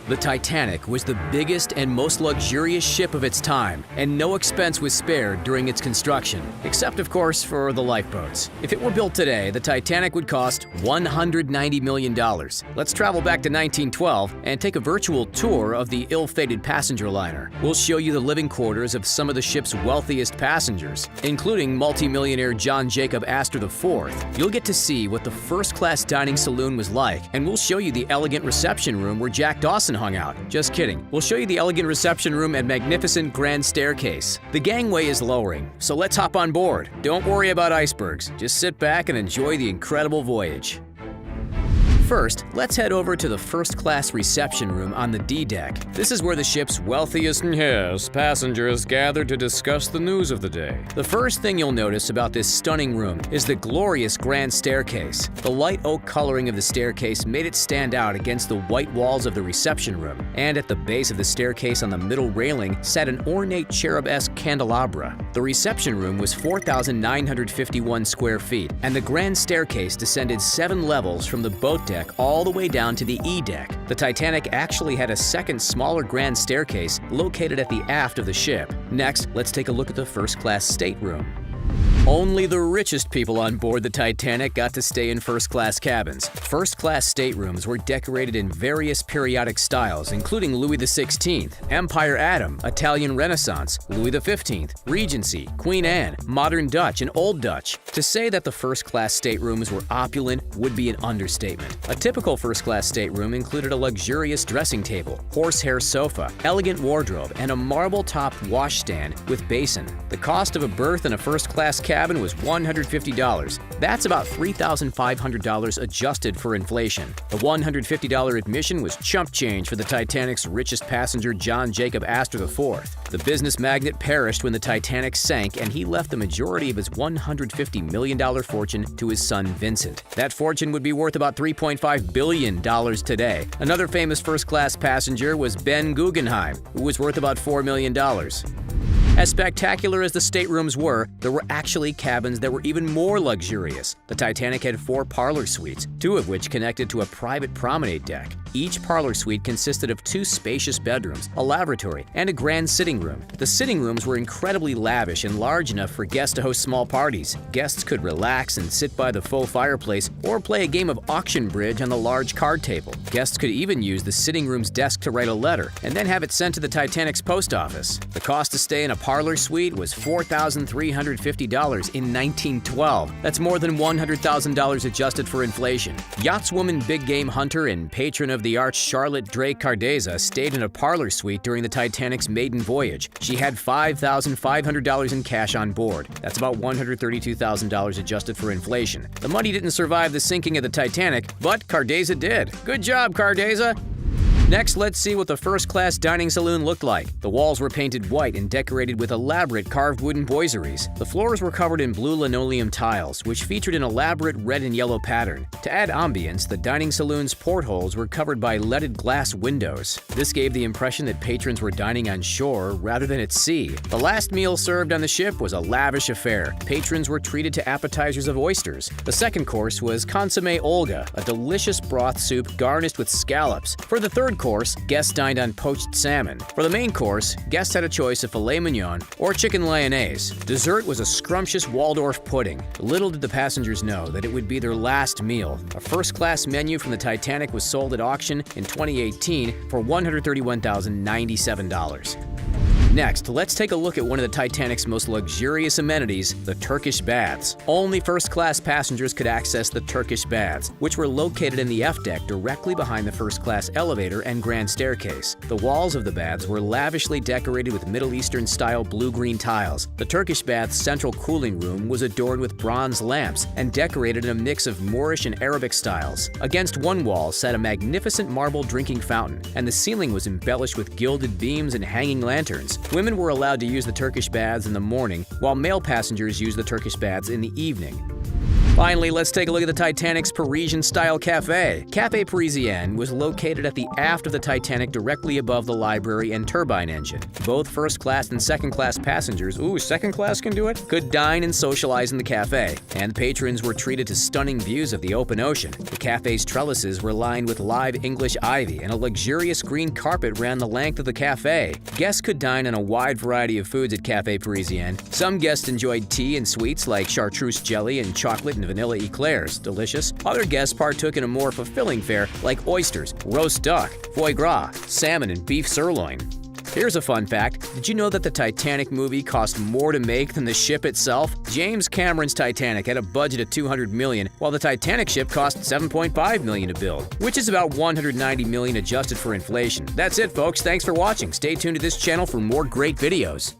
The Titanic was the biggest and most luxurious ship of its time, and no expense was spared during its construction, except of course for the lifeboats. If it were built today, the Titanic would cost $190 million. Let's travel back to 1912 and take a virtual tour of the ill-fated passenger liner. We'll show you the living quarters of some of the ship's wealthiest passengers, including multimillionaire John Jacob Astor IV. You'll get to see what the first-class dining saloon was like, and we'll show you the elegant reception room where Jack Dawson hung out. Just kidding. We'll show you the elegant reception room and magnificent grand staircase. The gangway is lowering, so let's hop on board. Don't worry about icebergs. Just sit back and enjoy the incredible voyage. First, let's head over to the first-class reception room on the D-deck. This is where the ship's wealthiest passengers gather to discuss the news of the day. The first thing you'll notice about this stunning room is the glorious grand staircase. The light oak coloring of the staircase made it stand out against the white walls of the reception room, and at the base of the staircase on the middle railing sat an ornate cherub-esque candelabra. The reception room was 4,951 square feet, and the grand staircase descended 7 levels from the boat deck all the way down to the E-deck. The Titanic actually had a second smaller grand staircase located at the aft of the ship. Next, let's take a look at the first-class stateroom. Only the richest people on board the Titanic got to stay in first-class cabins. First-class staterooms were decorated in various periodic styles, including Louis XVI, Empire Adam, Italian Renaissance, Louis XV, Regency, Queen Anne, Modern Dutch, and Old Dutch. To say that the first-class staterooms were opulent would be an understatement. A typical first-class stateroom included a luxurious dressing table, horsehair sofa, elegant wardrobe, and a marble-topped washstand with basin. The cost of a berth in a first-class cabin was $150. That's about $3,500 adjusted for inflation. The $150 admission was chump change for the Titanic's richest passenger, John Jacob Astor IV. The business magnate perished when the Titanic sank, and he left the majority of his $150 million fortune to his son Vincent. That fortune would be worth about $3.5 billion today. Another famous first-class passenger was Ben Guggenheim, who was worth about $4 million. As spectacular as the staterooms were, there were actually cabins that were even more luxurious. The Titanic had 4 parlor suites, 2 of which connected to a private promenade deck. Each parlor suite consisted of 2 spacious bedrooms, a lavatory, and a grand sitting room. The sitting rooms were incredibly lavish and large enough for guests to host small parties. Guests could relax and sit by the faux fireplace or play a game of auction bridge on the large card table. Guests could even use the sitting room's desk to write a letter and then have it sent to the Titanic's post office. The cost to stay in a parlor suite was $4,350 in 1912. That's more than $100,000 adjusted for inflation. Yachtswoman, big game hunter, and patron of the arch Charlotte Drake Cardeza stayed in a parlor suite during the Titanic's maiden voyage. She had $5,500 in cash on board. That's about $132,000 adjusted for inflation. The money didn't survive the sinking of the Titanic, but Cardeza did. Good job, Cardeza! Next, let's see what the first-class dining saloon looked like. The walls were painted white and decorated with elaborate carved wooden boiseries. The floors were covered in blue linoleum tiles, which featured an elaborate red and yellow pattern. To add ambience, the dining saloon's portholes were covered by leaded glass windows. This gave the impression that patrons were dining on shore rather than at sea. The last meal served on the ship was a lavish affair. Patrons were treated to appetizers of oysters. The second course was consommé Olga, a delicious broth soup garnished with scallops. For the third course, guests dined on poached salmon. For the main course, guests had a choice of filet mignon or chicken lyonnaise. Dessert was a scrumptious Waldorf pudding. Little did the passengers know that it would be their last meal. A first-class menu from the Titanic was sold at auction in 2018 for $131,097. Next, let's take a look at one of the Titanic's most luxurious amenities, the Turkish baths. Only first-class passengers could access the Turkish baths, which were located in the F deck directly behind the first-class elevator and grand staircase. The walls of the baths were lavishly decorated with Middle Eastern-style blue-green tiles. The Turkish bath's central cooling room was adorned with bronze lamps and decorated in a mix of Moorish and Arabic styles. Against one wall sat a magnificent marble drinking fountain, and the ceiling was embellished with gilded beams and hanging lanterns. Women were allowed to use the Turkish baths in the morning, while male passengers used the Turkish baths in the evening. Finally, let's take a look at the Titanic's Parisian-style cafe. Café Parisien was located at the aft of the Titanic directly above the library and turbine engine. Both first-class and second-class passengers, second-class can do it, could dine and socialize in the cafe, and patrons were treated to stunning views of the open ocean. The cafe's trellises were lined with live English ivy, and a luxurious green carpet ran the length of the cafe. Guests could dine on a wide variety of foods at Café Parisien. Some guests enjoyed tea and sweets like chartreuse jelly and chocolate and vanilla eclairs, delicious. Other guests partook in a more fulfilling fare like oysters, roast duck, foie gras, salmon, and beef sirloin. Here's a fun fact. Did you know that the Titanic movie cost more to make than the ship itself? James Cameron's Titanic had a budget of $200 million, while the Titanic ship cost $7.5 million to build, which is about $190 million adjusted for inflation. That's it, folks. Thanks for watching. Stay tuned to this channel for more great videos.